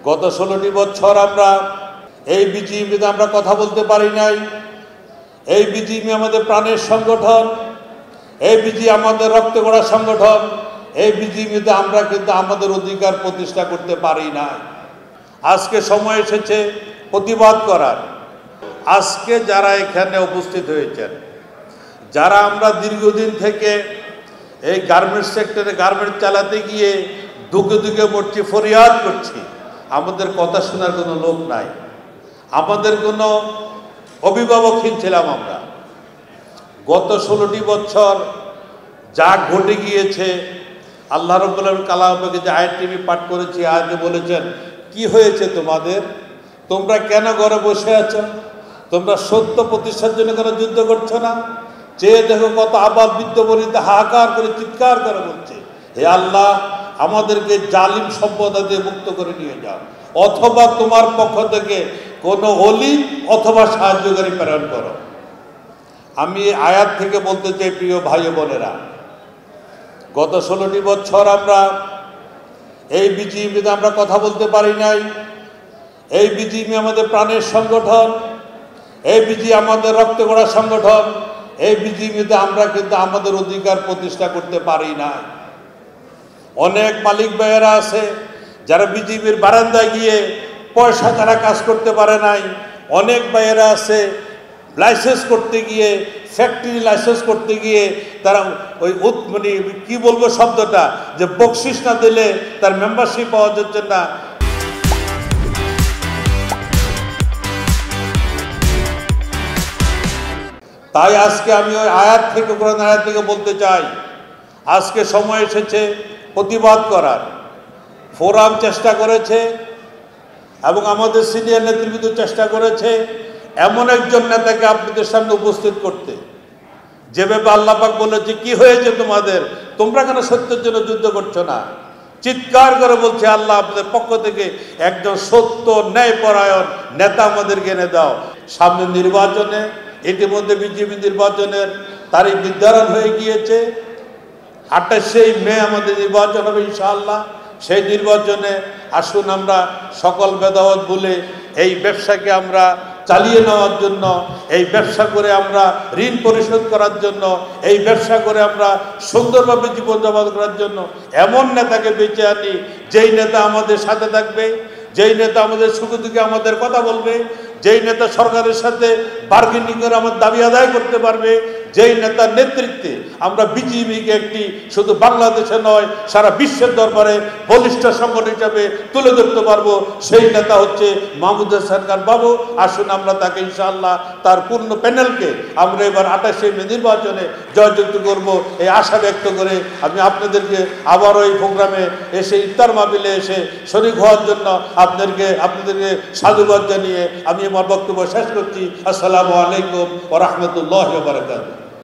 গত 16টি বছর আমরা এই বিজিএমইতে আমরা কথা বলতে পারি নাই। এই বিজিএমই আমাদের প্রাণের সংগঠন, এই বিজিএমই আমাদের রক্ত গড়া সংগঠন। এই বিজিএমইতে আমরা কিন্তু আমাদের অধিকার প্রতিষ্ঠা করতে পারি না। আজকে সময় এসেছে প্রতিবাদ করার। আজকে যারা এখানে উপস্থিত হয়েছেন, যারা আমরা দীর্ঘদিন থেকে এই গার্মেন্টস সেক্টরে গার্মেন্টস চালাতে গিয়ে দুঃখে দুঃখে মরছি, ফরিয়াদ করছি, আমাদের কথা শোনার কোনো লোক নাই, আমাদের কোনো অভিভাবকহীন ছিলাম আমরা। গত 16টি বছর যা ঘটে গিয়েছে, আল্লাহ রাব্বুল আলামিন কালামকে যে আয়াতটি আমি পাঠ করেছি, আয়াতে বলেছেন কি হয়েছে তোমাদের, তোমরা কেন ঘরে বসে আছো, তোমরা সত্য প্রতিষ্ঠার জন্য কেন যুদ্ধ করছো না? চেয়ে দেখো কত আবাদ বৃদ্ধ বনিতা হাহাকার করে চিৎকার করে বলছে, হে আল্লাহ আমাদেরকে জালিম সম্প্রদায় দিয়ে মুক্ত করে নিয়ে যাও, অথবা তোমার পক্ষ থেকে কোনো ওলি অথবা সাহায্যকারী প্রেরণ করো। আমি আয়াত থেকে বলতে চাই, প্রিয় ভাই বোনেরা, গত 16টি বছর আমরা এই বিজিএমইতে আমরা কথা বলতে পারি নাই। এই বিজিএমই আমাদের প্রাণের সংগঠন, এই বিজিএমই আমাদের রক্ত গড়া সংগঠন। এই বিজিএমইতে আমরা কিন্তু আমাদের অধিকার প্রতিষ্ঠা করতে পারি না। অনেক মালিক ভাইয়েরা আছে যারা বিজিএমইর বারান্দায় গিয়ে পয়সা তারা কাজ করতে পারে নাই। অনেক ভাইয়েরা আছে লাইসেন্স করতে গিয়ে, ফ্যাক্টরি লাইসেন্স করতে গিয়ে তারা ওই মানে কি বলবো শব্দটা, যে বকশিস না দিলে তার মেম্বারশিপ পাওয়া যাচ্ছে না। তাই আজকে আমি ওই আয়াত থেকে, কোরআন আয়াত থেকে বলতে চাই, আজকে সময় এসেছে প্রতিবাদ করার। ফোরাম চেষ্টা করেছে এবং আমাদের সিনিয়র নেতৃবৃন্দ চেষ্টা করেছে এমন একজন নেতাকে আপনাদের সামনে উপস্থিত করতে, যেভাবে আল্লাহ পাক বলেছে কি হয়েছে তোমাদের, তোমরা কেন সত্যের জন্য যুদ্ধ করছো না? চিৎকার করে বলছে আল্লাহ আপনাদের পক্ষ থেকে একজন সত্য ন্যায়পরায়ণ নেতা আমাদেরকে এনে দাও। সামনে নির্বাচনে, ইতিমধ্যে বিজেপি নির্বাচনের তারিখ নির্ধারণ হয়ে গিয়েছে। 28শে মে আমাদের নির্বাচন হবে ইনশাআল্লাহ। সেই নির্বাচনে আসুন আমরা সকল ভেদাভেদ ভুলে এই ব্যবসাকে আমরা চালিয়ে নেওয়ার জন্য, এই ব্যবসা করে আমরা ঋণ পরিশোধ করার জন্য, এই ব্যবসা করে আমরা সুন্দরভাবে জীবনযাপন করার জন্য এমন নেতাকে বেঁচে আনি, যেই নেতা আমাদের সাথে থাকবে, যেই নেতা আমাদের সুখে দুঃখে আমাদের কথা বলবে, যেই নেতা সরকারের সাথে বার্গেনিং করে আমার দাবি আদায় করতে পারবে, যেই নেতার নেতৃত্বে আমরা বিজিএমইকে একটি শুধু বাংলাদেশে নয় সারা বিশ্বের দরবারে বলিষ্ঠ সংগঠন হিসাবে তুলে ধরতে পারবো, সেই নেতা হচ্ছে মাহমুদ হাসান খান বাবু। আসুন আমরা তাকে ইনশাআল্লাহ তার পূর্ণ প্যানেলকে আমরা এবার 28শে মে নির্বাচনে জয়যুক্ত করব, এই আশা ব্যক্ত করে আমি আপনাদেরকে আবারও এই প্রোগ্রামে এসে ইফতার মাহফিলে এসে শরীক হওয়ার জন্য আপনাদেরকে সাধুবাদ জানিয়ে আমি আমার বক্তব্য শেষ করছি। আসসালামু আলাইকুম ওয়া রাহমাতুল্লাহি ওয়া বারাকাতুহু।